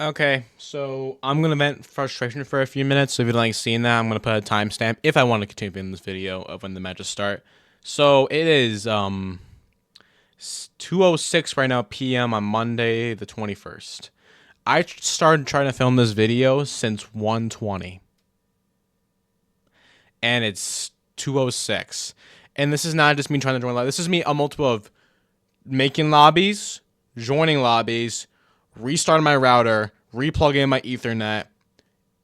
Okay, so I'm gonna vent frustration for a few minutes. So if you don't like seeing that, I'm gonna put a timestamp if I want to continue in this video of when the matches start. So it is 2:06 right now p.m. on Monday the 21st. I started trying to film this video since 1:20, and it's 2:06. And this is not just me trying to join lobby. This is me a multiple of making lobbies, joining lobbies, restarting my router, replugging in my Ethernet,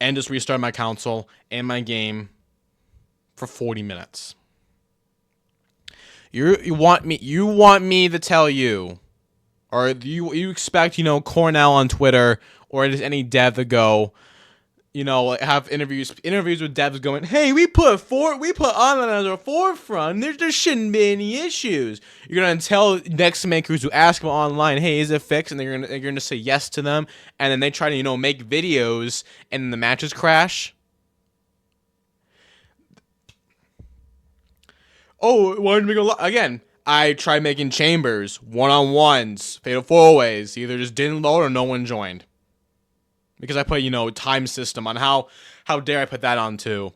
and just restart my console and my game for 40 minutes. You want me to tell you, or you expect Cornell on Twitter or just any dev to go, like have interviews with devs going, hey, we put online as our forefront. There shouldn't be any issues. You're gonna tell next makers who ask them online, hey, is it fixed? And you're gonna say yes to them, and then they try to make videos, and the matches crash. Oh, why did we go again? I tried making chambers, one-on-ones, fatal four-ways. Either just didn't load or no one joined. Because I put, time system on how dare I put that on too.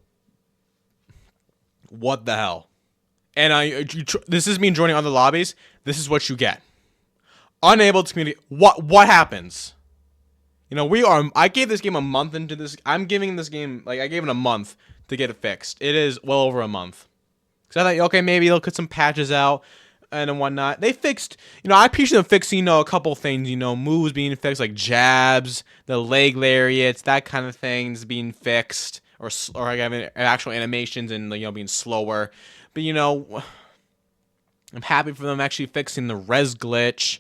What the hell? And this is me joining other lobbies. This is what you get. Unable to communicate. What happens? I gave this game a month into this. I'm giving this game, I gave it a month to get it fixed. It is well over a month. Because I thought, okay, maybe they'll put some patches out and whatnot. They fixed, I appreciate them fixing, a couple things, moves being fixed, like jabs, the leg lariats, that kind of things being fixed, or having actual animations and, being slower. But, I'm happy for them actually fixing the res glitch,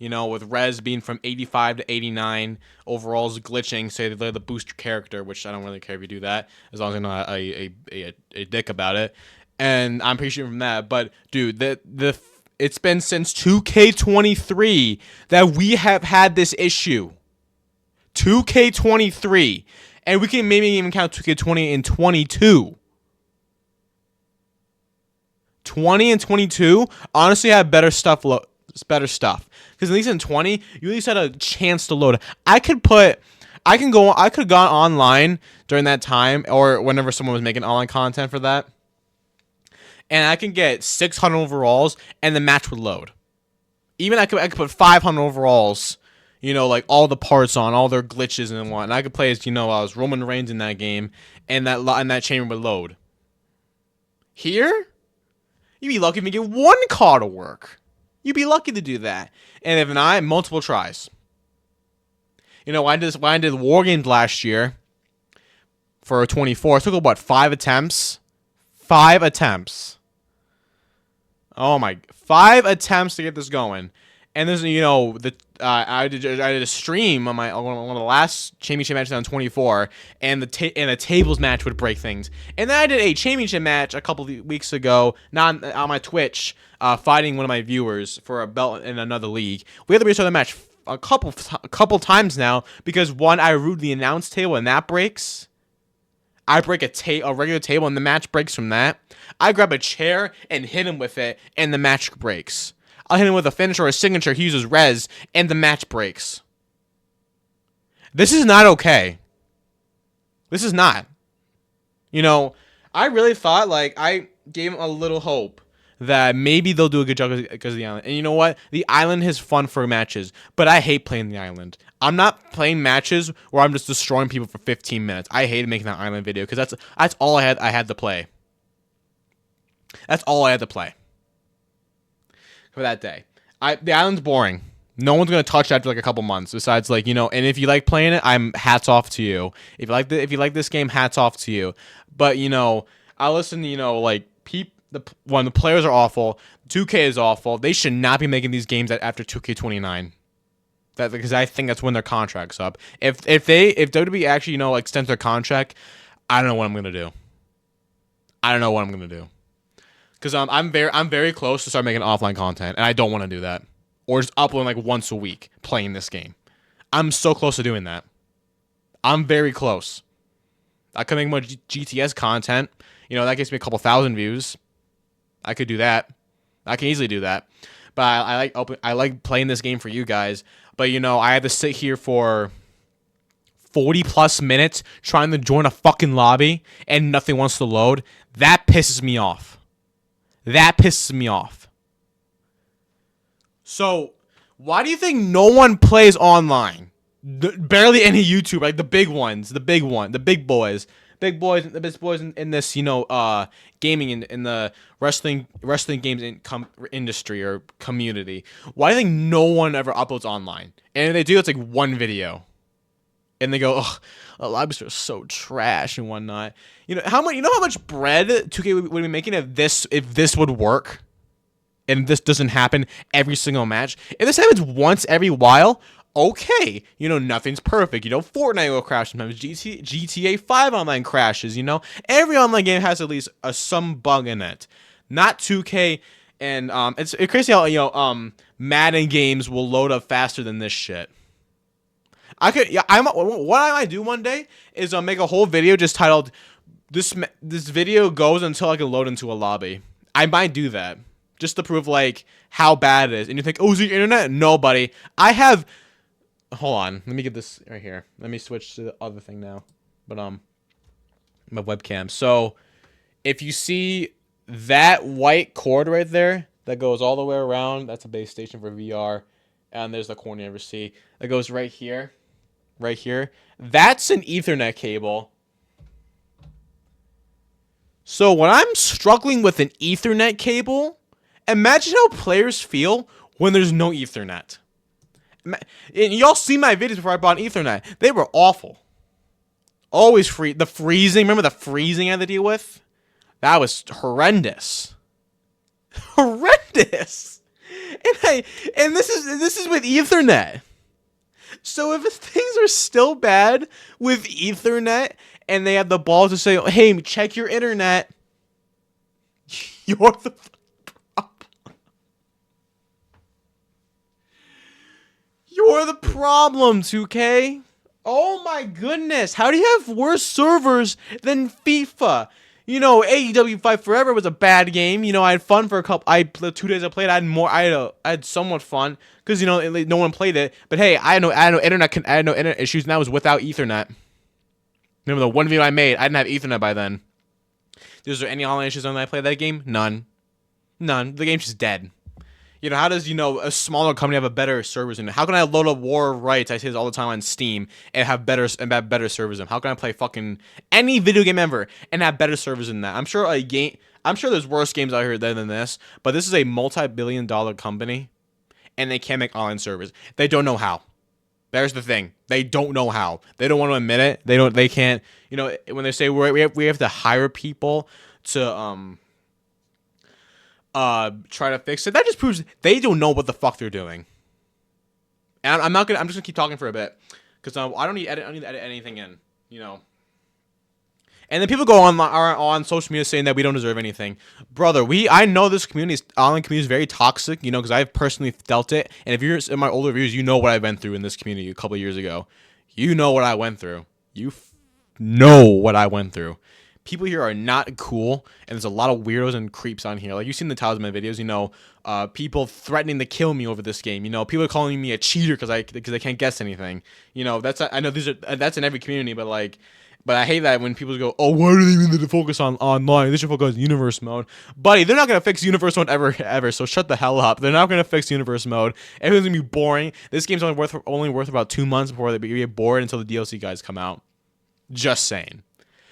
with res being from 85 to 89, overalls glitching, so they let the boost your character, which I don't really care if you do that, as long as I'm not a dick about it. And I'm pretty sure from that, but dude, it's been since 2K23 that we have had this issue. 2K23, and we can maybe even count 2K20 and 22. 20 and 22 honestly have better stuff. Because at least in 20, you at least had a chance to load. I could have gone online during that time, or whenever someone was making online content for that. And I can get 600 overalls, and the match would load. Even I could put 500 overalls, like all the parts on, all their glitches and whatnot. And I could play as, I was Roman Reigns in that game, and that chamber would load. Here, you'd be lucky if you get one card to work. You'd be lucky to do that. And if not, multiple tries. When I did War Games last year for 24, it took about 5 attempts. 5 attempts. Oh my! 5 attempts to get this going, and there's I did a stream on one of the last championship matches on 24, and the tables match would break things, and then I did a championship match a couple of weeks ago, not on my Twitch, fighting one of my viewers for a belt in another league. We had to restart the match a couple times now because one, I ruined the announce table and that breaks. I break a regular table, and the match breaks from that. I grab a chair and hit him with it, and the match breaks. I'll hit him with a finisher or a signature. He uses res, and the match breaks. This is not okay. This is not. I really thought, I gave him a little hope that maybe they'll do a good job because of the island. And you know what? The island is fun for matches, but I hate playing the island. I'm not playing matches where I'm just destroying people for 15 minutes. I hated making that island video because that's all I had to play. That's all I had to play for that day. The island's boring. No one's gonna touch it after a couple months. Besides, and if you like playing it, I'm hats off to you. If you like this game, hats off to you. But I listen to when the players are awful, 2K is awful. They should not be making these games after 2K29. Because I think that's when their contract's up. If WWE actually extends their contract, I don't know what I'm gonna do. Because I'm very close to start making offline content, and I don't want to do that, or just upload once a week playing this game. I'm so close to doing that. I'm very close. I could make more GTS content. That gets me a couple thousand views. I could do that. I can easily do that. But I like playing this game for you guys. But I had to sit here for 40 plus minutes trying to join a fucking lobby and nothing wants to load. That pisses me off. That pisses me off. So, why do you think no one plays online? Barely any YouTube, like the big ones, the big boys, the best boys in this, gaming in the wrestling games industry or community. Why do you think no one ever uploads online? And if they do, it's like one video, and they go, "Ugh, the lobbies are so trash and whatnot." You know how much bread 2K would be making if this would work, and this doesn't happen every single match. If this happens once every while, okay, nothing's perfect. Fortnite will crash sometimes. GTA 5 online crashes. Every online game has at least some bug in it. Not 2K, and it's crazy how Madden games will load up faster than this shit. What I might do one day is make a whole video just titled this video goes until I can load into a lobby. I might do that just to prove like how bad it is. And you think, oh, is it your internet? No, buddy. I have. Hold on. Let me get this right here. Let me switch to the other thing now. But my webcam. So if you see that white cord right there that goes all the way around, that's a base station for VR. And there's the corner you ever see. That goes right here. Right here. That's an Ethernet cable. So when I'm struggling with an Ethernet cable, imagine how players feel when there's no Ethernet. And y'all see my videos before I bought Ethernet. They were awful. Always free. The freezing. Remember the freezing I had to deal with? That was horrendous. Horrendous. And this is with Ethernet. So if things are still bad with Ethernet and they have the balls to say, "Hey, check your internet," you're the problem. You're the problem, 2K. Oh my goodness. How do you have worse servers than FIFA? AEW Fight Forever was a bad game. I had fun for 2 days I played. I had somewhat fun because no one played it. But hey, I had no internet issues, and that was without Ethernet. Remember the one video I made? I didn't have Ethernet by then. Was there any online issues when I played that game? None. The game's just dead. How does a smaller company have a better servers in it? How can I load up War Rights? I say this all the time on Steam and have better servers in them. How can I play fucking any video game ever and have better servers than that? I'm sure there's worse games out here than this, but this is a multi-billion-dollar company, and they can't make online servers. They don't know how. There's the thing. They don't know how. They don't want to admit it. They can't. When they say we have to hire people to try to fix it, that just proves they don't know what the fuck they're doing. And I'm just gonna keep talking for a bit because I don't need to edit anything in, And then people go on social media saying that we don't deserve anything, brother. I know this online community is very toxic, because I've personally felt it. And if you're in my older reviews, you know what I went through in this community a couple of years ago. You know what I went through. You know what I went through. People here are not cool, and there's a lot of weirdos and creeps on here. Like, you've seen the talisman videos, people threatening to kill me over this game. People are calling me a cheater because I can't guess anything. I know that's in every community, but I hate that when people go, "Oh, why do they need to focus on online? They should focus on universe mode." Buddy, they're not gonna fix universe mode ever. So shut the hell up. They're not gonna fix universe mode. Everything's gonna be boring. This game's only worth about 2 months before they get bored until the DLC guys come out. Just saying.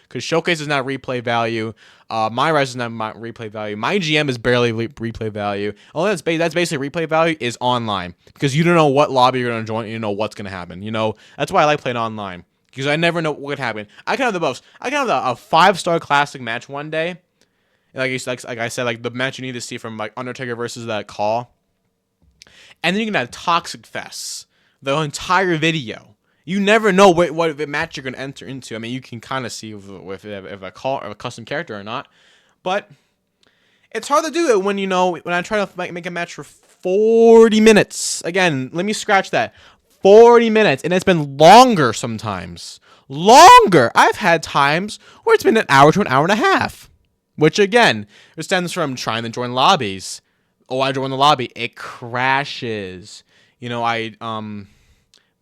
Because Showcase is not replay value. My Rise is not replay value. My GM is barely replay value. All that's basically replay value is online. Because you don't know what lobby you're going to join. You don't know what's going to happen. That's why I like playing online. Because I never know what could happen. I can have a 5-star classic match one day. Like I said, like the match you need to see from like Undertaker versus that Call. And then you can have Toxic Fests. The entire video. You never know what match you're going to enter into. I mean, you can kind of see if a call or a custom character or not. But it's hard to do it when I try to make a match for 40 minutes. Again, let me scratch that. 40 minutes. And it's been longer sometimes. Longer. I've had times where it's been an hour to an hour and a half. Which, again, it stems from trying to join lobbies. Oh, I joined the lobby. It crashes.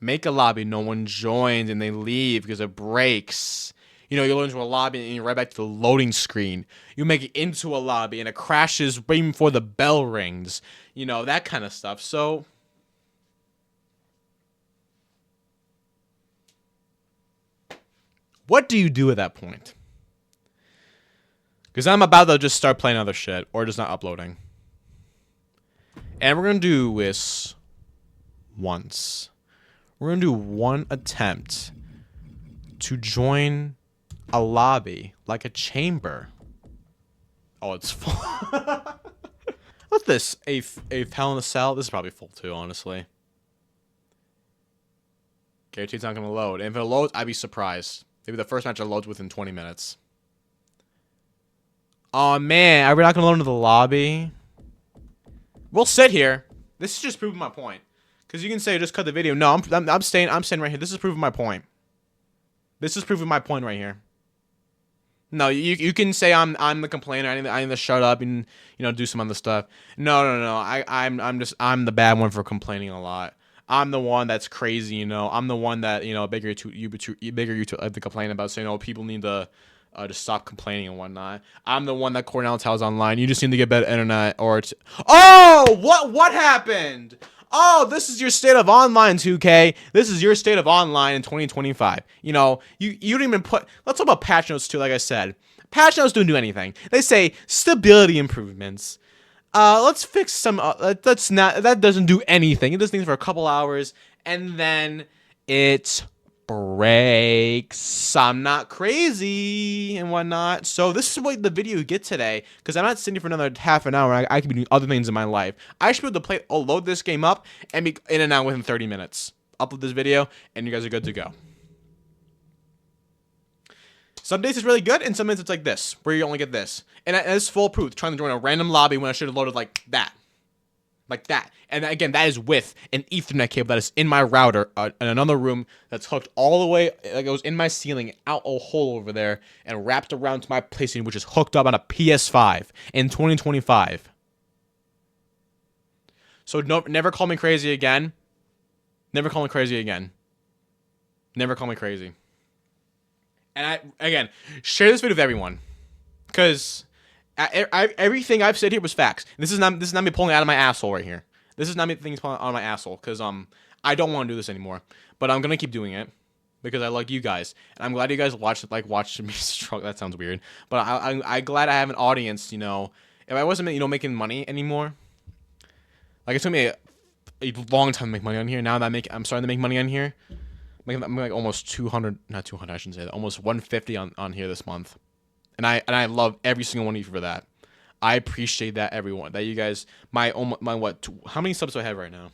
Make a lobby, no one joins, and they leave because it breaks. You know, you load into a lobby and you're right back to the loading screen. You make it into a lobby and it crashes right before the bell rings. You know, that kind of stuff. So, what do you do at that point? Because I'm about to just start playing other shit or just not uploading. And we're going to do this once. We're going to do one attempt to join a lobby like a chamber. Oh, it's full. What's this? A Hell in a Cell? This is probably full too, honestly. Guaranteed it's not going to load. And if it loads, I'd be surprised. Maybe the first match that loads within 20 minutes. Oh man, are we not going to load into the lobby? We'll sit here. This is just proving my point. Because you can say just cut the video. No, I'm staying right here. This is proving my point. This is proving my point right here. No, you can say I'm the complainer. I need to shut up and do some other stuff. No. I'm the bad one for complaining a lot. I'm the one that's crazy. I'm the one that bigger YouTube like to complain about. So people need to just stop complaining and whatnot. I'm the one that Cornell tells online. You just need to get better internet or. Oh, what happened? Oh, this is your state of online, 2K. This is your state of online in 2025. You don't even put... Let's talk about patch notes, too, like I said. Patch notes don't do anything. They say stability improvements. Let's fix some... That doesn't do anything. It does things for a couple hours, and then it breaks. I'm not crazy and whatnot. So this is what the video you get today, because I'm not sitting here for another half an hour. I could be doing other things in my life. I should be able to load this game up and be in and out within 30 minutes. Upload this video, and you guys are good to go. Some days it's really good, and some days it's like this, where you only get this. And it's foolproof, trying to join a random lobby when I should have loaded like that. Like that. And again, that is with an Ethernet cable that is in my router in another room that's hooked all the way, like it was in my ceiling, out a hole over there, and wrapped around to my PlayStation, which is hooked up on a PS5 in 2025. So never call me crazy again. Never call me crazy again. Never call me crazy. And again, share this video with everyone, because everything I've said here was facts. This is not me pulling it out of my asshole right here. This is not me things pulling out of my asshole, because I don't want to do this anymore. But I'm gonna keep doing it because I like you guys, and I'm glad you guys watched me struggle. That sounds weird, but I'm glad I have an audience. If I wasn't making money anymore, like it took me a long time to make money on here. Now that I'm starting to make money on here. I'm like almost 200, not 200, I shouldn't say that, almost 150 on here this month. And I love every single one of you for that. I appreciate that, everyone. That you guys, how many subs do I have right now?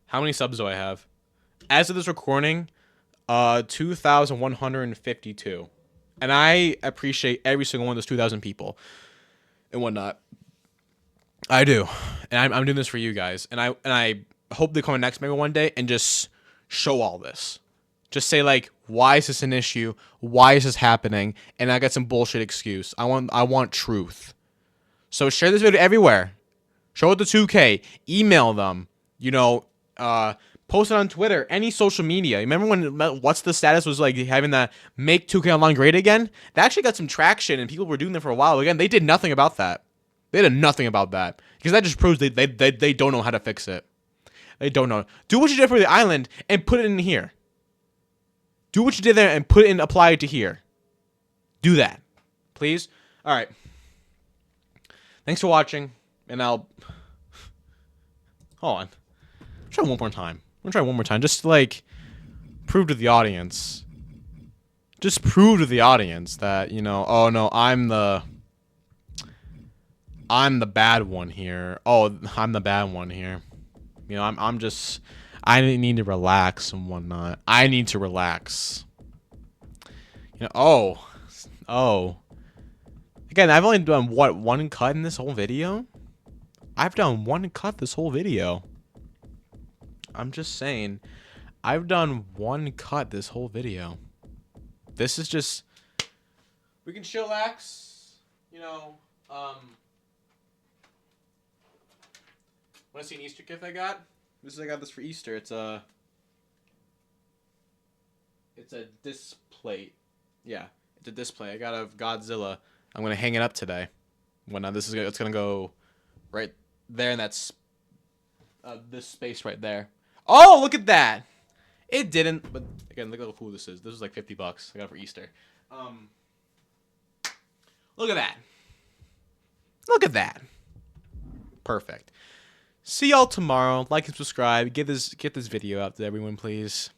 How many subs do I have? As of this recording, 2,152. And I appreciate every single one of those 2,000 people and whatnot. I do. And I'm doing this for you guys. And I hope they come next maybe one day and just show all this. Just say like, why is this an issue? Why is this happening? And I got some bullshit excuse. I want truth. So share this video everywhere. Show it to 2K. Email them. Post it on Twitter. Any social media. Remember when What's the Status was like having that make 2K Online great again? That actually got some traction and people were doing that for a while. Again, they did nothing about that. They did nothing about that. Because that just proves they don't know how to fix it. They don't know. Do what you did for the island and put it in here. Do what you did there and apply it to here. Do that. Please. All right. Thanks for watching. And Hold on. Try one more time. I'm going to try one more time. Just to, prove to the audience. Just prove to the audience that, oh no, I'm the bad one here. Oh, I'm the bad one here. I need to relax and whatnot. I need to relax. Oh. Again, I've only done, one cut in this whole video? I've done one cut this whole video. I'm just saying, I've done one cut this whole video. This is just, we can chillax, want to see an Easter gift I got? I got this for Easter. It's a display. Yeah, it's a display. I got a Godzilla. I'm gonna hang it up today. It's gonna go right there in that this space right there. Oh, look at that! It didn't, but again, look how cool this is. This was like $50. I got it for Easter. Look at that. Look at that. Perfect. See y'all tomorrow. Like and subscribe. Get this video out to everyone, please.